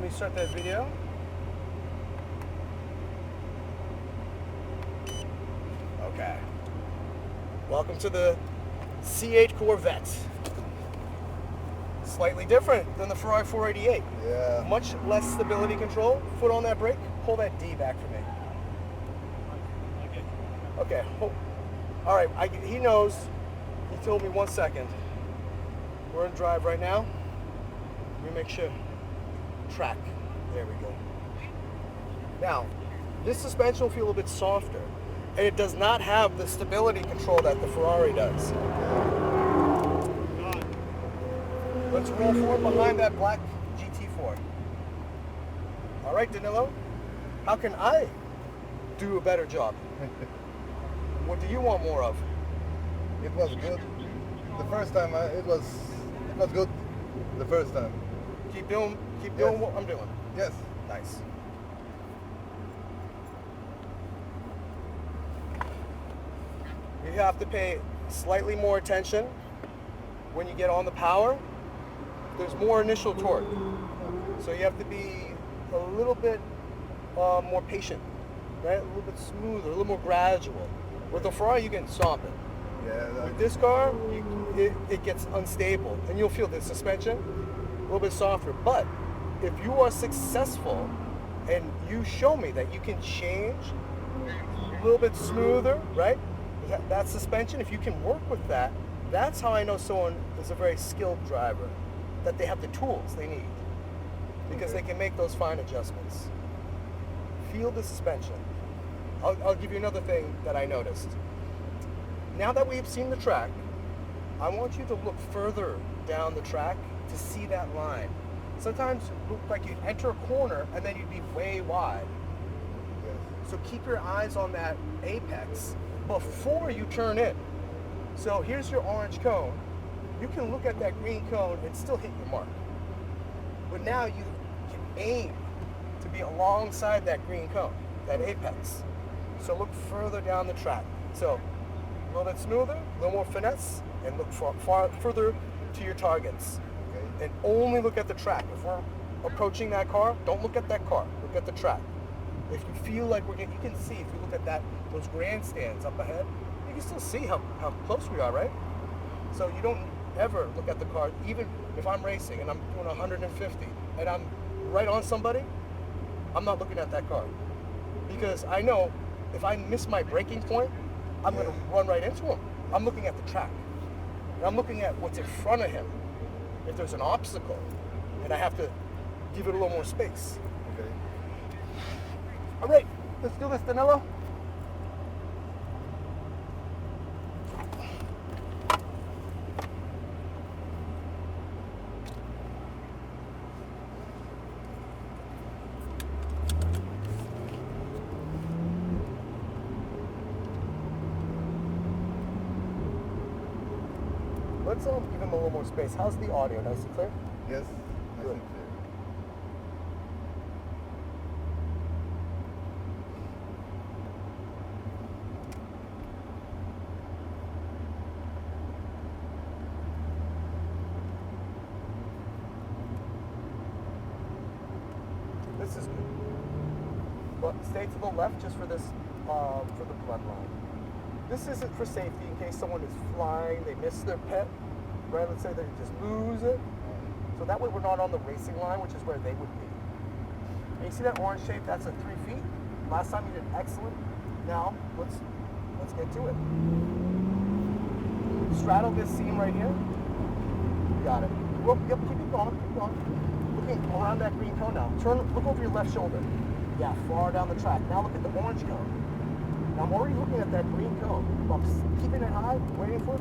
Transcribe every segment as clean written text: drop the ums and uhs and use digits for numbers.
me start that video. Okay. Welcome to the C8 Corvette. Slightly different than the Ferrari 488. Yeah. Much less stability control. Foot on that brake. Pull that D back for me. Okay. All right. He knows. He told me 1 second. We're in drive right now. Let me make sure. Track. There we go. Now, this suspension will feel a bit softer, and it does not have the stability control that the Ferrari does. Let's roll forward behind that black GT4. All right, Danilo. How can I do a better job? What do you want more of? It was good. The first time it was good. The first time. Keep doing what I'm doing. Yes. Nice. You have to pay slightly more attention when you get on the power. There's more initial torque. So you have to be a little bit more patient, right? A little bit smoother, a little more gradual. With the Ferrari, you can stomp it. Yeah. With this car, it gets unstable, and you'll feel the suspension a little bit softer. But if you are successful and you show me that you can change a little bit smoother, right? That suspension, if you can work with that, that's how I know someone is a very skilled driver, that they have the tools they need, because they can make those fine adjustments. Feel the suspension. I'll give you another thing that I noticed. Now that we've seen the track, I want you to look further down the track to see that line. Sometimes it looks like you enter a corner and then you'd be way wide. Yes. So keep your eyes on that apex before you turn in. So here's your orange cone. You can look at that green cone and still hit your mark. But now you can aim to be alongside that green cone, that apex. So look further down the track. So a little bit smoother, a little more finesse, and look far further to your targets. Okay. And only look at the track. If we're approaching that car, don't look at that car. Look at the track. If you feel like you can see, if you look at those grandstands up ahead, you can still see how close we are, right? So you don't ever look at the car, even if I'm racing and I'm doing 150 and I'm right on somebody, I'm not looking at that car. Because I know if I miss my braking point, I'm going to run right into him. I'm looking at the track. And I'm looking at what's in front of him. If there's an obstacle, and I have to give it a little more space. Okay. All right, let's do this, Danilo. Let's give him a little more space. How's the audio? Nice and clear? Yes. Nice Good. and clear. This is good. But stay to the left just for this, for the bloodline. This isn't for safety in case someone is flying, they miss their pet, right? Let's say they just lose it. So that way we're not on the racing line, which is where they would be. And you see that orange shape? That's at 3 feet. Last time you did excellent. Now, let's get to it. Straddle this seam right here. Got it. Well, yep, keep it going, keep going. Looking around that green cone now. Look over your left shoulder. Yeah, far down the track. Now look at the orange cone. Now I'm already looking at that green cone. I'm keeping it high, waiting for it,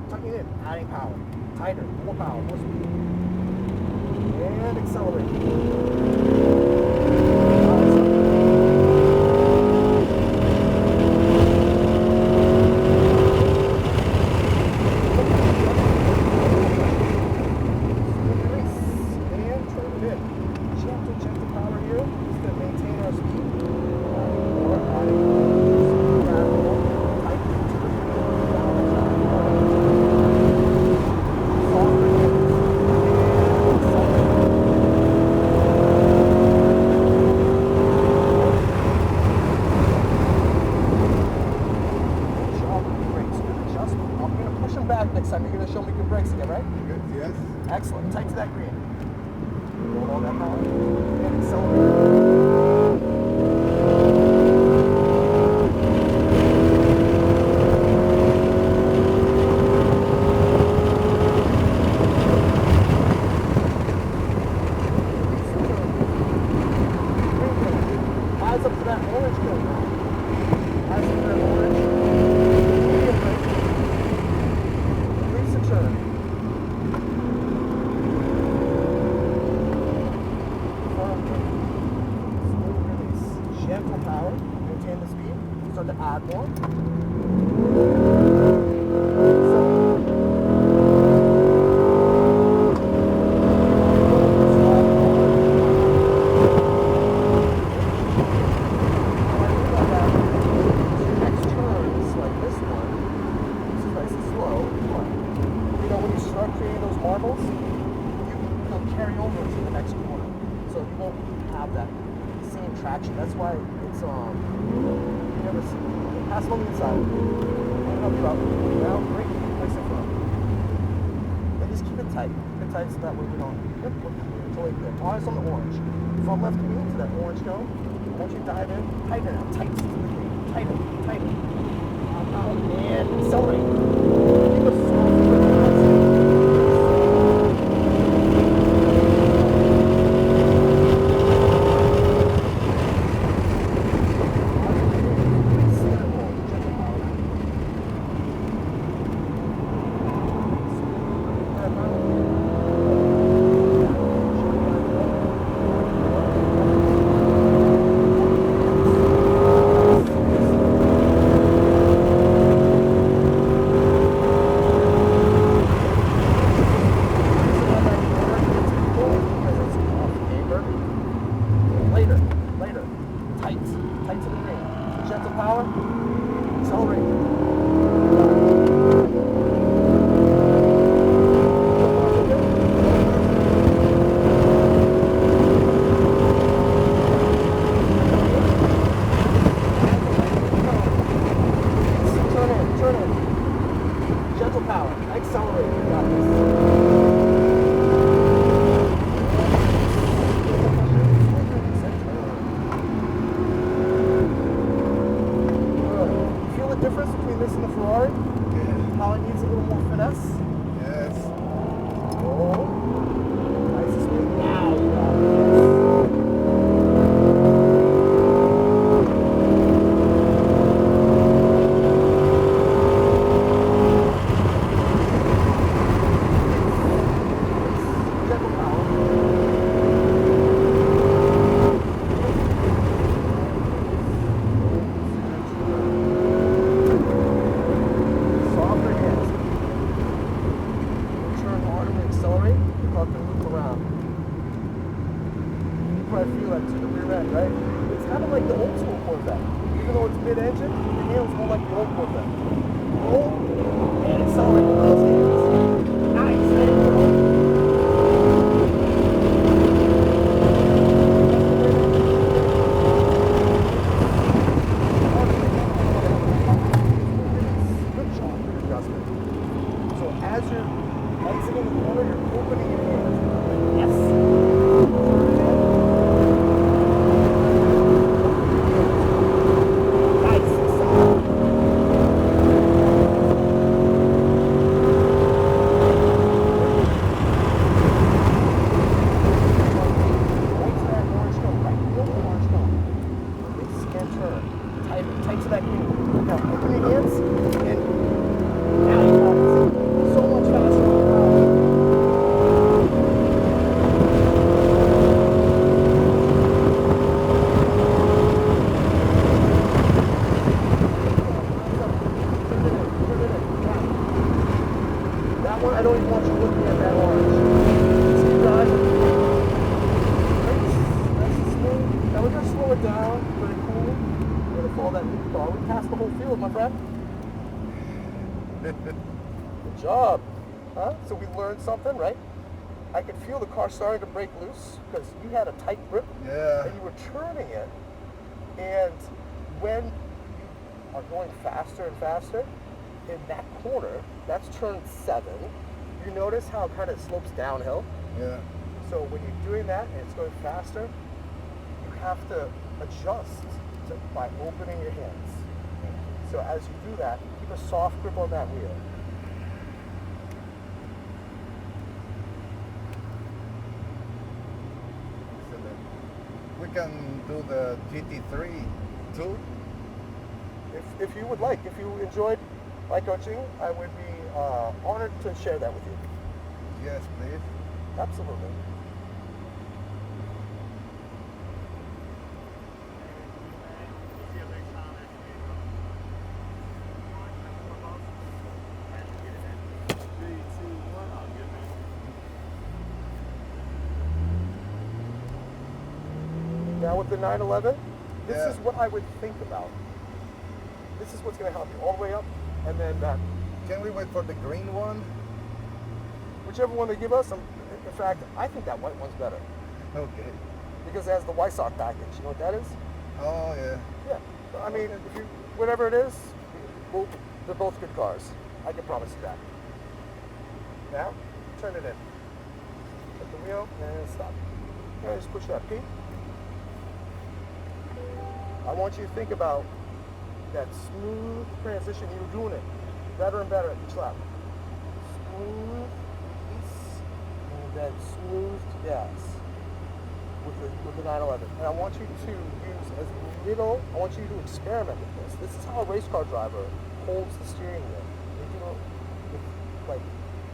tucking it in, adding power. Tighter, more power, more speed. And accelerate. all that power and accelerate. Eyes up to that orange cone now. Eyes up to that orange. Medium brake. Release the turn. Firm brake. Smooth release. Gentle power. Maintain the speed. Start to add more. Creating those marbles, you'll carry over to the next corner, so you won't have that same traction. That's why it's you never see. Pass it on the inside. And help you out. Now, break, nice and firm. And just keep it tight. Keep it tight so that way we don't. Yep, we're clear. Totally clear. Eyes on the orange. From left to me to that orange cone. Once you dive in, tighten it out. Tight to the green. Tighten, tighten. And accelerate. Keep it soft. Later. Tight to the green. Gentle power. Accelerate. Turn in. Gentle power. Accelerate. You got this. Difference between this and the Ferrari? Yeah. How it needs a little more finesse? Yes. Oh. Nice and smooth. Now you got it. Gentle power. Accelerate, you're about to loop around. You probably feel that to the rear end, right? It's kind of like the old school Corvette. Even though it's mid-engine, the handles more like the old Corvette. Roll and accelerate with those hands. Nice, there you go. Good job, good adjustment. So as you're exiting the corner, you're opening your hands. Yes. Nice. Point to that orange cone. Right, feel the orange cone. Release and turn. Tight to that green. Now, open your hands, and now you got it. So much faster. I don't even want you looking at that orange. See, guys? Nice and smooth. Now we're going to slow it down. Pretty cool. We're going to follow that loop bar. We passed the whole field, my friend. Good job. Huh? So we learned something, right? I could feel the car starting to break loose because you had a tight grip. Yeah. And you were turning it. And when you are going faster and faster, in that corner, that's turn 7, you notice how it kind of slopes downhill? Yeah. So when you're doing that and it's going faster, you have to adjust by opening your hands. So as you do that, keep a soft grip on that wheel. We can do the GT3 too. If you would like, if you enjoyed my coaching, I would be honored to share that with you. Yes, please. Absolutely. Now with the 911, this Yeah. is what I would think about. This is what's going to help you all the way up, and then that, Can we wait for the green one? whichever one they give us. In fact, I think that white one's better Okay. because it has the white sock package. You know what that is? Oh yeah. Yeah. I mean, if you whatever it is, well, they're both good cars. I can promise you that. Now, turn it in. Hit the wheel and stop. And just push that P. I want you to think about that smooth transition. You're doing it better and better at each lap. Smooth release and then smooth gas with the 911. And I want you to use as little. I want you to experiment with this. This is how a race car driver holds the steering wheel. They do it with like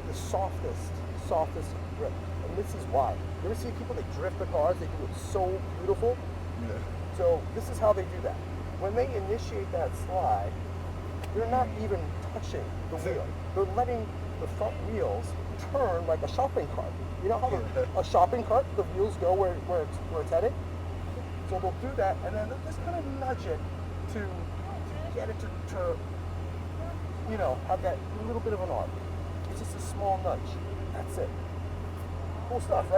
the softest grip. And this is why. You ever see people that drift the cars? They do it so beautiful. Yeah. So this is how they do that. When they initiate that slide, they're not even touching the wheel. They're letting the front wheels turn like a shopping cart. You know how a shopping cart, the wheels go where it's headed? So they'll do that, and then they'll just kind of nudge it to get it to have that little bit of an arc. It's just a small nudge. That's it. Cool stuff, right?